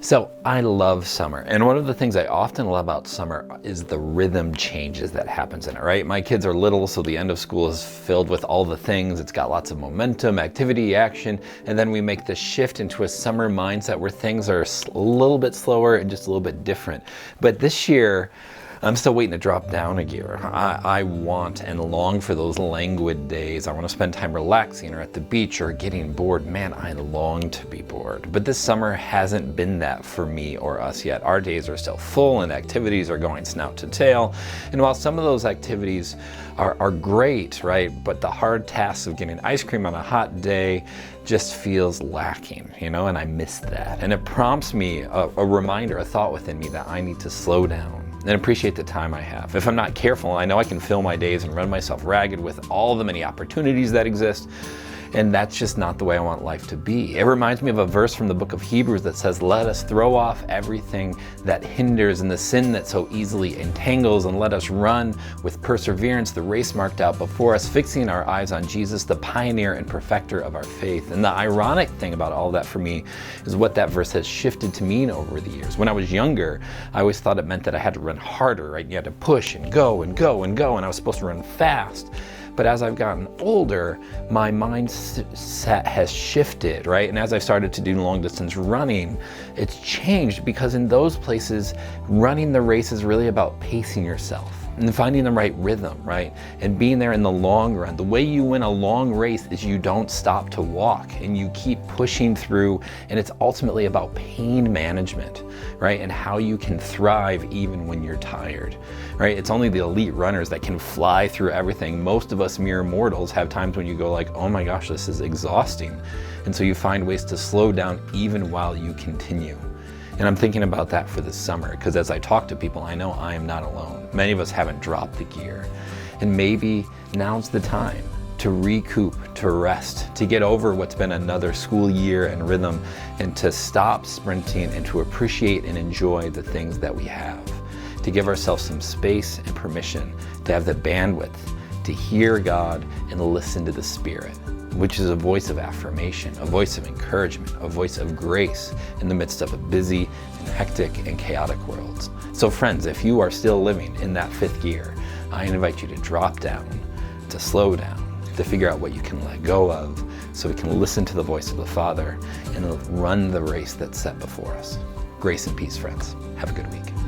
So I love summer. And one of the things I often love about summer is the rhythm changes that happens in it, right? My kids are little, so the end of school is filled with all the things. It's got lots of momentum, activity, action. And then we make the shift into a summer mindset where things are a little bit slower and just a little bit different. But this year, I'm still waiting to drop down a gear. I want and long for those languid days. I want to spend time relaxing or at the beach or getting bored. Man, I long to be bored. But this summer hasn't been that for me or us yet. Our days are still full and activities are going snout to tail. And while some of those activities are great, right? But the hard tasks of getting ice cream on a hot day just feels lacking, and I miss that. And it prompts me a reminder, a thought within me that I need to slow down and appreciate the time I have. If I'm not careful, I know I can fill my days and run myself ragged with all the many opportunities that exist. And that's just not the way I want life to be. It reminds me of a verse from the book of Hebrews that says, let us throw off everything that hinders and the sin that so easily entangles, and let us run with perseverance the race marked out before us, fixing our eyes on Jesus, the pioneer and perfecter of our faith. And the ironic thing about all that for me is what that verse has shifted to mean over the years. When I was younger, I always thought it meant that I had to run harder, right? You had to push and go and go and go, and I was supposed to run fast. But as I've gotten older, my mindset has shifted, right? And as I've started to do long distance running, it's changed, because in those places, running the race is really about pacing yourself and finding the right rhythm, right? And being there in the long run. The way you win a long race is you don't stop to walk and you keep pushing through, and it's ultimately about pain management, right? And how you can thrive even when you're tired, right? It's only the elite runners that can fly through everything. Most of us mere mortals have times when you go like, oh my gosh, this is exhausting. And so you find ways to slow down even while you continue. And I'm thinking about that for this summer, because as I talk to people, I know I am not alone. Many of us haven't dropped the gear. And maybe now's the time to recoup, to rest, to get over what's been another school year and rhythm, and to stop sprinting and to appreciate and enjoy the things that we have. To give ourselves some space and permission to have the bandwidth to hear God and listen to the Spirit, which is a voice of affirmation, a voice of encouragement, a voice of grace in the midst of a busy and hectic and chaotic world. So friends, if you are still living in that fifth gear, I invite you to drop down, to slow down, to figure out what you can let go of, so we can listen to the voice of the Father and run the race that's set before us. Grace and peace, friends. Have a good week.